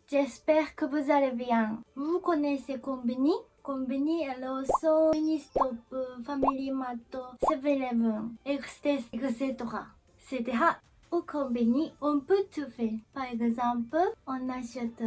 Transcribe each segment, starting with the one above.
j'espère que vous allez bien. Vous connaissez Konbini? Konbini est also Mini-Stop, Family Mart, 7-Eleven, etc. Au Konbini, on peut tout faire. Par exemple, on achète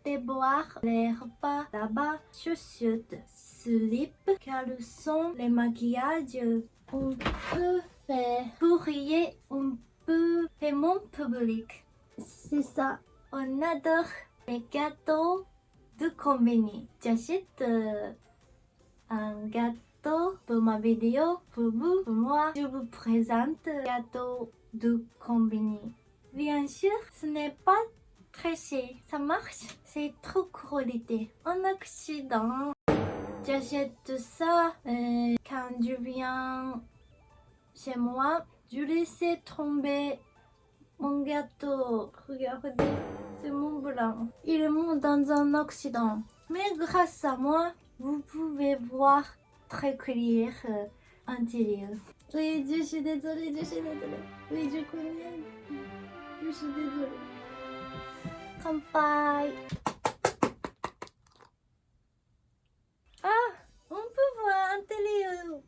des boires, les repas là-bas, chaussures, slips, caleçons, les maquillages. On peut faire courrier, on peut paiement public. C'est ça. On adore les gâteaux de Konbini. J'achète un gâteau pour ma vidéo, pour vous, pour moi. Je vous présente le gâteau de Konbini. Bien sûr, ce n'est pas très cher. Ça marche. C'est trop qualité. En accident, j'achète ça quand je viens chez moi. Je laisse tomber mon gâteau. Regardez, c'est mon blanc. Il est mort dans un accident. Mais grâce à moi, vous pouvez voir très clair intérieur. Oui, je suis désolée. Oui, je connais. Je suis désolée. Kanpai. Ah, on peut voir intérieur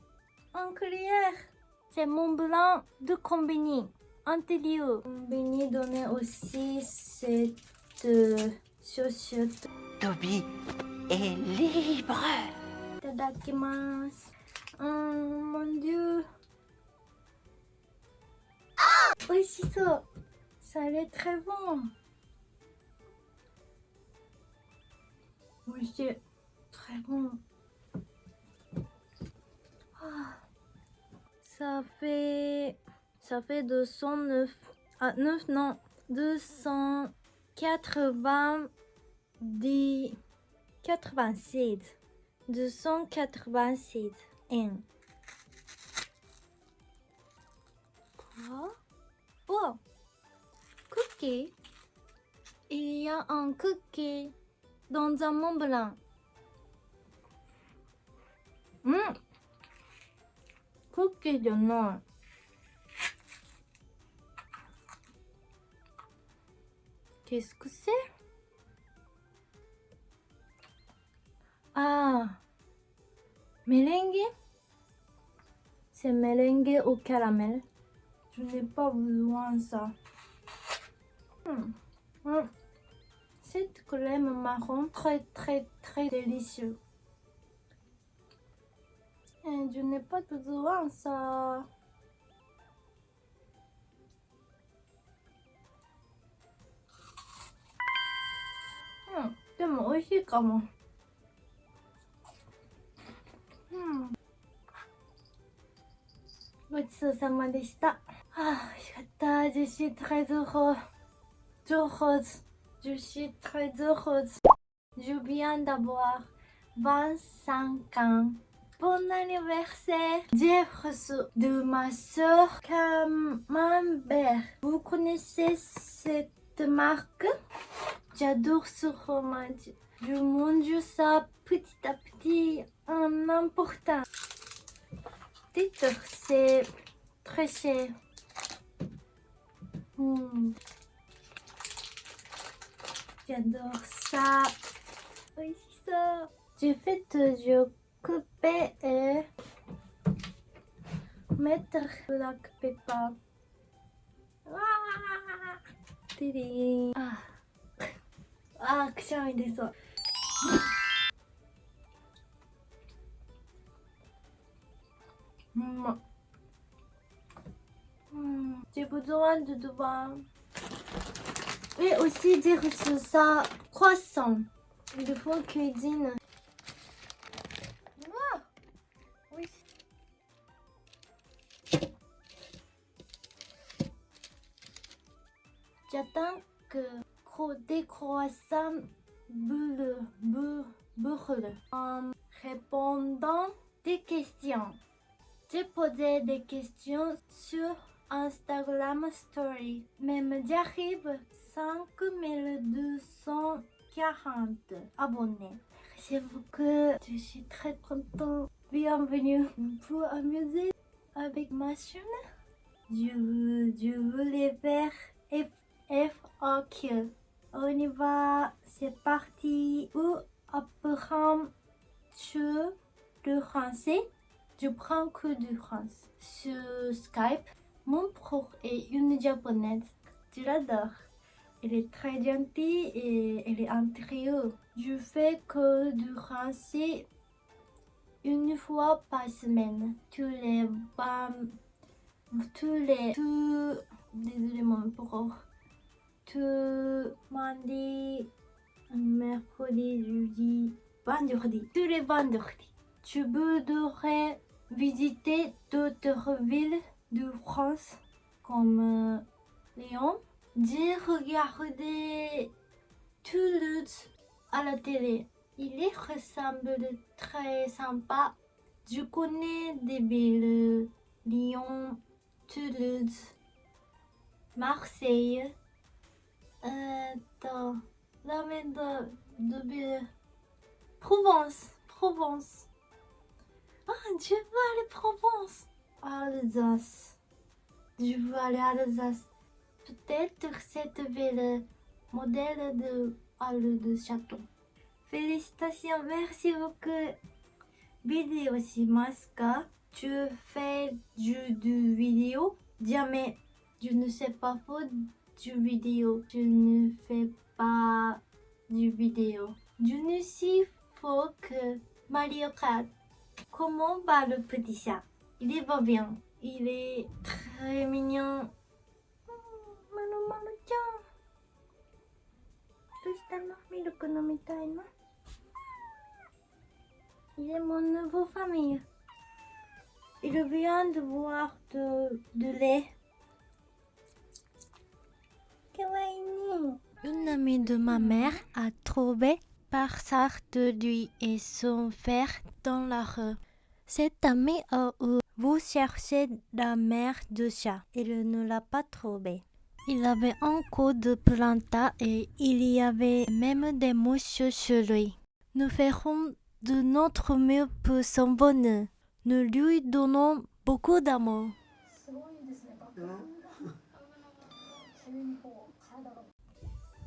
en clair. C'est mon blanc de Konbini. Intérieur. Konbini donnait aussi cette chaussure. Toby est libre. Itadakimasu. Mon Dieu. Ah! Oishisou. Ça a l'air très bon. Oui, c'est très bon. Ah. Ça fait 209. Ah, 9, non. 287. 287 yen. Quoi? Oh! Cookie. Il y a un cookie dans un Mont Blanc. Cookieじゃない。Qu'est-ce que c'est? Ah, merengue? C'est merengue au caramel. Je n'ai pas besoin de ça. Cette crème marron très délicieux. Et je n'ai pas besoin de ça. Deも美味しいかも。ごちそうさまでした。ああ、美味しかった。Je suis très heureuse. Je suis très heureuse. Je viens d'avoir 25 ans. Bon anniversaire. J'ai reçu de ma soeur Camembert. Vous connaissez cette marque? J'adore ce fromage. Je mange ça petit à petit en important. Titre, c'est très cher. J'adore ça. Oui, c'est ça. J'ai fait, je couper et mettre black pepper. Tadam. Ah, くしゃみ出そう。J'ai besoin de devant. Et aussi j'ai reçu ça croissant. Il faut cuisine. Ah, oui. J'attends que des croissants brûlent en répondant des questions. J'ai posé des questions sur Instagram Story. Même j'arrive 5240 abonnés. Merci beaucoup. Je suis très content. Bienvenue pour amuser avec ma chaîne. Je voulais faire FAQ. On y va, c'est parti. Où apprends-tu le français? Je prends que du français. Sur Skype, mon prof est une japonaise. Je l'adore. Elle est très gentille et elle est intérieure. Je fais que du français une fois par semaine. Désolé mon prof. Tous mardi, mercredi, jeudi, vendredi. Tous les vendredis. Tu voudrais visiter d'autres villes de France comme Lyon. J'ai regardé Toulouse à la télé. Il y ressemble très sympa. Je connais des villes Lyon, Toulouse, Marseille. La ville Provence. Ah, je veux aller Provence. Alsace. Je veux aller à Alsace. Peut-être cette ville modèle de Halle de Château. Félicitations, merci beaucoup. Vidéo shimasu ka? Tu fais du vidéo? Jamais. Je ne sais pas faire du vidéo. Je ne fais pas du vidéo. Je ne sais pas que Mario Kart. Comment va le petit chat? Il va bien. Il est très mignon. Manu-manu-chan. どうしたの？ミルク飲みたいの？ Il est mon nouveau famille. Il vient de boire de lait. Kawaii. Une amie de ma mère a trouvé par hasard de lui et son frère dans la rue. Cette amie a voulu chercher la mère de chat. Il ne l'a pas trouvée. Il avait un coup de planta et il y avait même des mouches sur lui. Nous ferons de notre mieux pour son bonheur. Nous lui donnons beaucoup d'amour.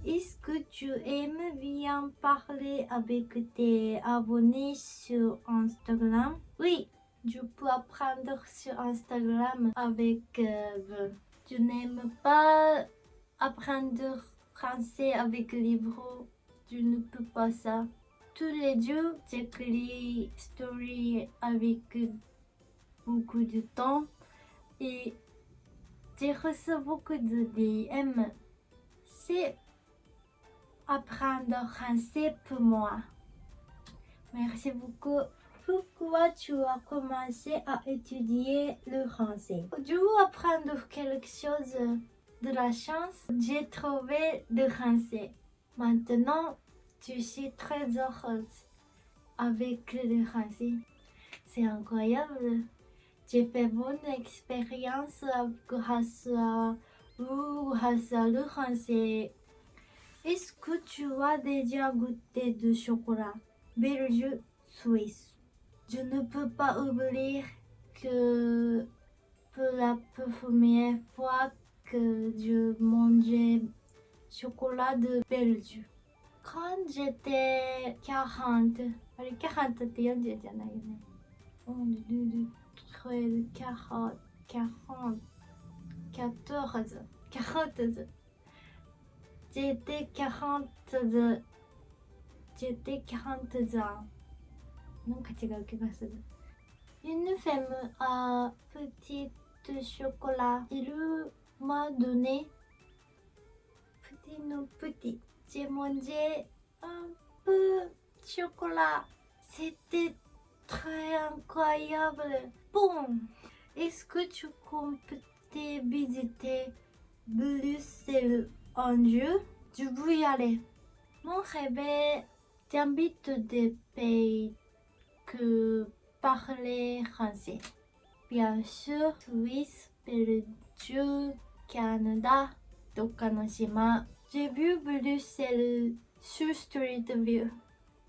Est-ce que tu aimes bien parler avec tes abonnés sur Instagram? Oui, je peux apprendre sur Instagram avec vous. Je n'aime pas apprendre français avec livres. Je ne peux pas ça. Tous les jours, j'écris story avec beaucoup de temps et j'ai reçu beaucoup de DM. C'est apprendre français pour moi. Merci beaucoup. Pourquoi tu as commencé à étudier le français? Je veux apprendre quelque chose de la chance. J'ai trouvé le français. Maintenant, je suis très heureuse avec le français. C'est incroyable. J'ai fait bonne expérience grâce à vous, grâce à le français. Est-ce que tu as déjà goûté du chocolat belge suisse? Je ne peux pas oublier que pour la première fois que je mangeais chocolat de Belge. Quand j'étais 40, 40って40じゃないよね。1, 2, 13, 40, 40, 14, 14. J'étais 40 ans. なんか違う気がする。Une femme à petit chocolat. Il m'a donné petit. J'ai mangé un peu de chocolat. C'était très incroyable. Bon, est-ce que tu comptes visiter Bruxelles un jour? Je veux y aller. Mon rêve, j'habite des pays que parler français. Bien sûr, Suisse, Belgique, Canada, Tokushima. J'ai vu Bruxelles sur Street View.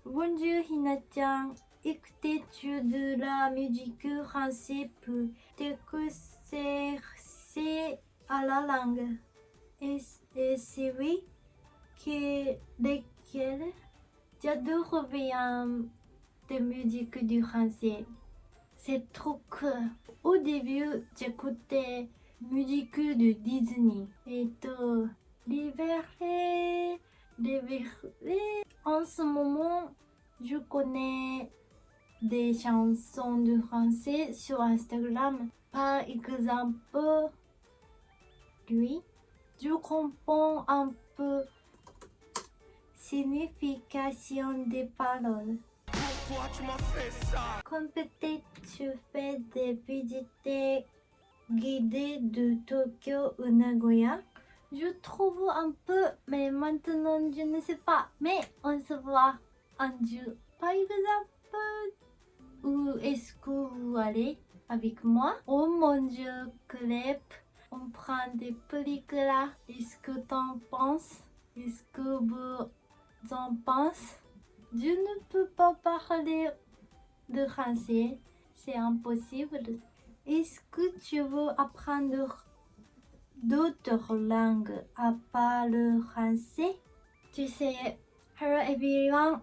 Bonjour Hina-chan, écoutes-tu de la musique française pour t'exercer à la langue? Et si oui, Lesquels? J'adore bien des musiques du français. C'est trop cool. Au début, j'écoutais musique de Disney. Liberté. En ce moment, je connais des chansons de français sur Instagram. Par exemple, lui, je comprends un peu signification des paroles. Pourquoi tu m'as fait ça? Comme peut-être tu fais des visites guidées de Tokyo ou Nagoya, je trouve un peu, mais maintenant je ne sais pas. Mais on se voit un jour. Par exemple, où est-ce que vous allez avec moi? On mange crêpes, on prend des pelliculas. Est-ce que t'en penses? Est-ce que vous en pensez? Je ne peux pas parler de français, c'est impossible. Est-ce que tu veux apprendre d'autres langues à part le français? Tu sais, hello everyone.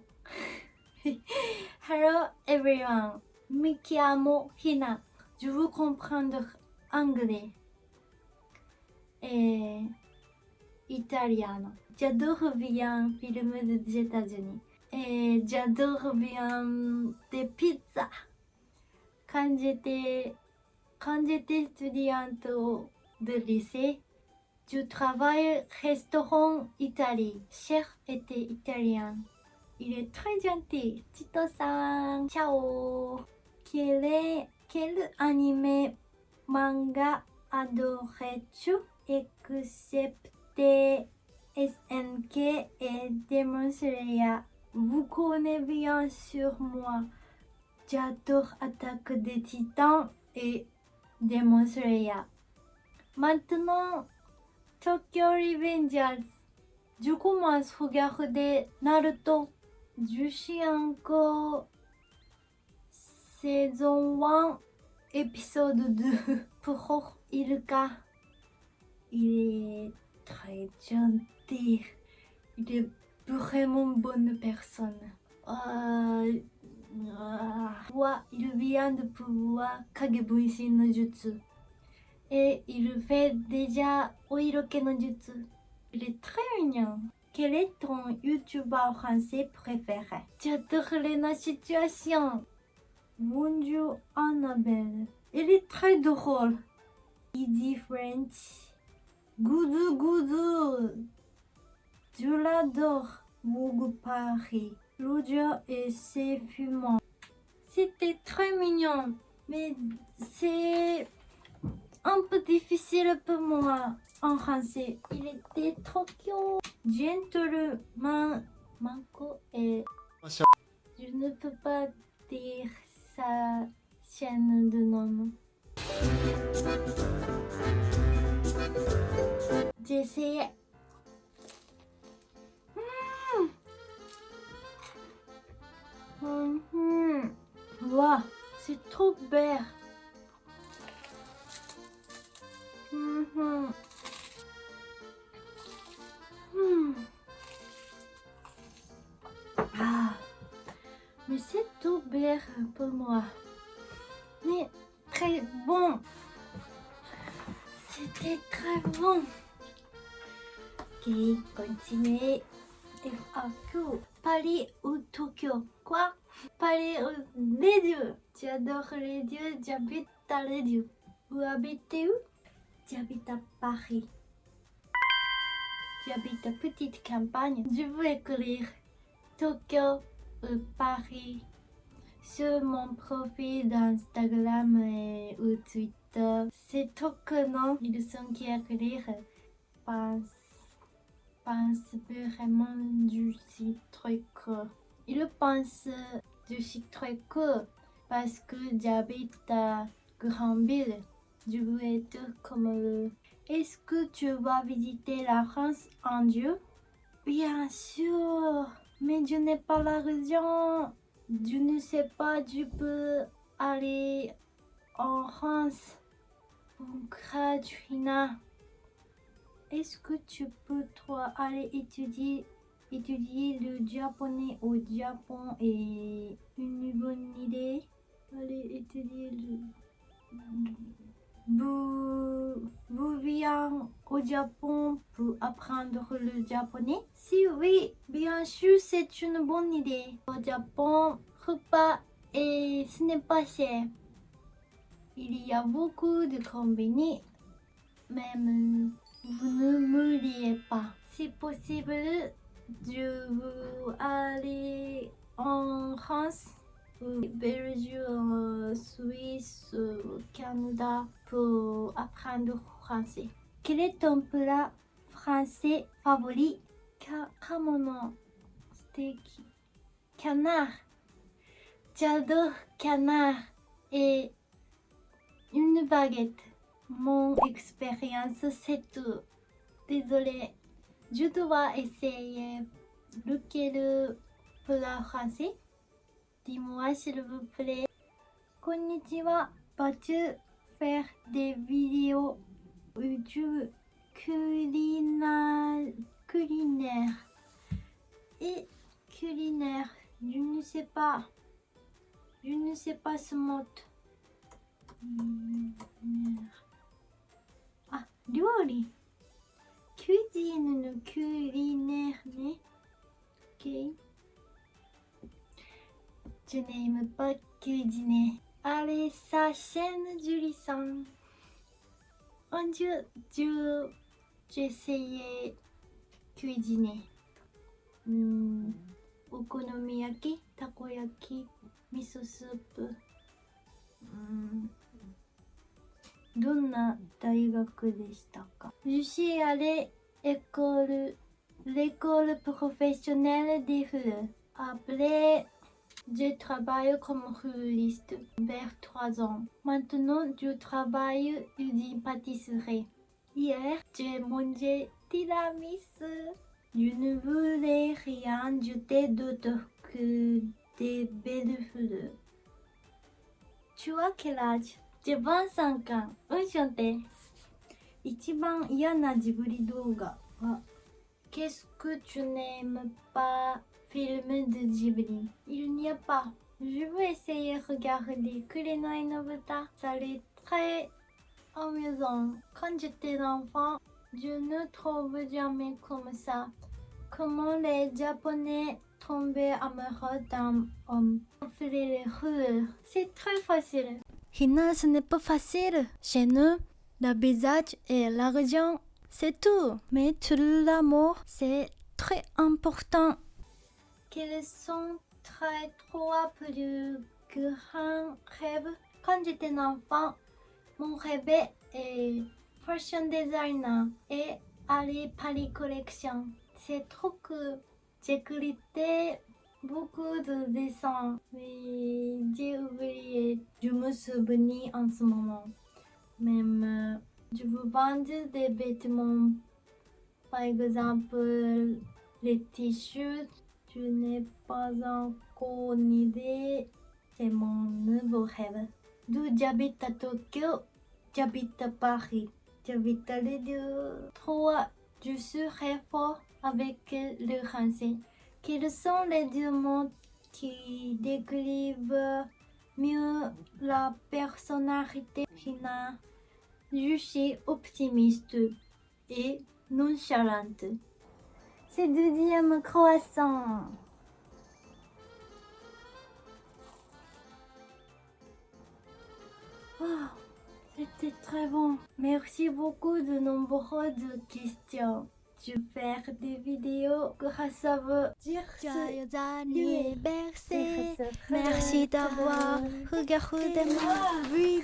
Hello everyone. Mi chiamo Hina. Je veux comprendre anglais et italien. J'adore bien les films des États-Unis. Et j'adore bien des pizzas. Quand j'étais étudiante de lycée, je travaille restaurant Italie. Chef était italien. Il est très gentil. Tito-san, ciao. Quel anime manga adorais-tu excepté SNK et Demon Slayer? Vous connaissez bien sûr moi. J'adore Attaque des Titans et Demon Slayer. Maintenant, Tokyo Revengers. Je commence à regarder Naruto. Je suis encore saison 1, épisode 2. Pour Ilka, il est très gentil. Il est vraiment bonne personne. Il vient de pouvoir Kagebunshi no Jutsu. Et il fait déjà Oiroke no Jutsu. Il est très mignon. Quel est ton youtubeur français préféré? J'adore les situations. Bonjour Annabelle. Il est très drôle. Easy French. Goudou goudou. Je l'adore. Vogue Paris. Roger et ses fumants. C'était très mignon, mais c'est un peu difficile pour moi en français. Il était Tokyo. Gentleman Manko et je ne peux pas dire sa chaîne de nom. J'ai essayé. Wow, c'est trop belle. Ah, mais c'est tout belle pour moi. Mais très bon. C'était très bon. Ok, continuez. FAQ. Paris ou Tokyo? Quoi? Paris ou les deux. J'adore les deux. J'habite à les deux. Vous habitez où? J'habite à Paris. J'habite à petite campagne. Je veux écrire Tokyo ou Paris sur mon profil d'Instagram ou Twitter. C'est trop non. Ils sont qui écrire. Pense vraiment du site très cool. Il pense du site très cool parce que j'habite à Grandville. Je veux être comme eux. Est-ce que tu vas visiter la France un jour? Bien sûr, mais je n'ai pas l'argent. Je ne sais pas, je peux aller en France gratuitement. est-ce que tu peux toi aller étudier le japonais au Japon est une bonne idée. Aller étudier vous venez au Japon pour apprendre le japonais? Si oui, bien sûr, c'est une bonne idée. Au Japon, repas et ce n'est pas cher. Il y a beaucoup de combini, même vous ne m'oubliez pas. Si possible, je veux aller en France, au Belgique, Suisse, Canada pour apprendre français. Quel est ton plat français favori? Kamono, steak, canard. J'adore canard et une baguette. Mon expérience, c'est tout. Désolé, je dois essayer. Lequel plat français? Dis-moi s'il vous plaît. Konnichiwa, vas-tu faire des vidéos YouTube culinaires et culinaire? Je ne sais pas ce mot. Ah, 料理 cuisine の culinaire ね ok. Je n'aime pas cuisiner. Allez, sa chaîne Julie San. Un jour, j'essayais cuisiner. Okonomiyaki, takoyaki, miso soup. どんな大学でしたか? Je suis allée l'école professionnelle des fleurs. Après, je travaille comme floriste vers 3 ans. Maintenant, je travaille dans une pâtisserie. Hier, j'ai mangé tiramisu. Je ne voulais rien jeter d'autre que des belles fleurs. Tu as quel âge? 25ans。うんしょんて。一番嫌なジブリ動画は Qu'est-ce que tu n'aimes pas film de Ghibli? Il n'y a pas. Je veux essayer de regarder Kurenai no Buta. Ça est très amusant. Quand j'étais enfant, je ne trouve jamais comme ça. Comment les Japonais tombaient amoureux d'un homme. Offrir les fleurs. C'est très facile. Hina, ce n'est pas facile. Chez nous, le visage et l'argent, c'est tout. Mais tout l'amour, c'est très important. Quels sont tes 3 plus grands rêves? Quand j'étais enfant, mon rêve est fashion designer et aller Paris Collection. C'est trop que j'écrivais beaucoup de dessins, mais j'ai oublié. Je me souviens en ce moment. Même, je veux vendre des vêtements. Par exemple, les t-shirts. Je n'ai pas encore une idée. C'est mon nouveau rêve. D'où j'habite à Tokyo, j'habite à Paris. J'habite à les deux. 3. Je serai fort avec le français. Quels sont les 2 mots qui décrivent mieux la personnalité Hina? Je suis optimiste et nonchalante. C'est 2e croissant. Oh, c'était très bon. Merci beaucoup de nombreuses questions. Je vais faire des vidéos grâce à vous. Joyeux anniversaire. Merci d'avoir regardé ma vidéo.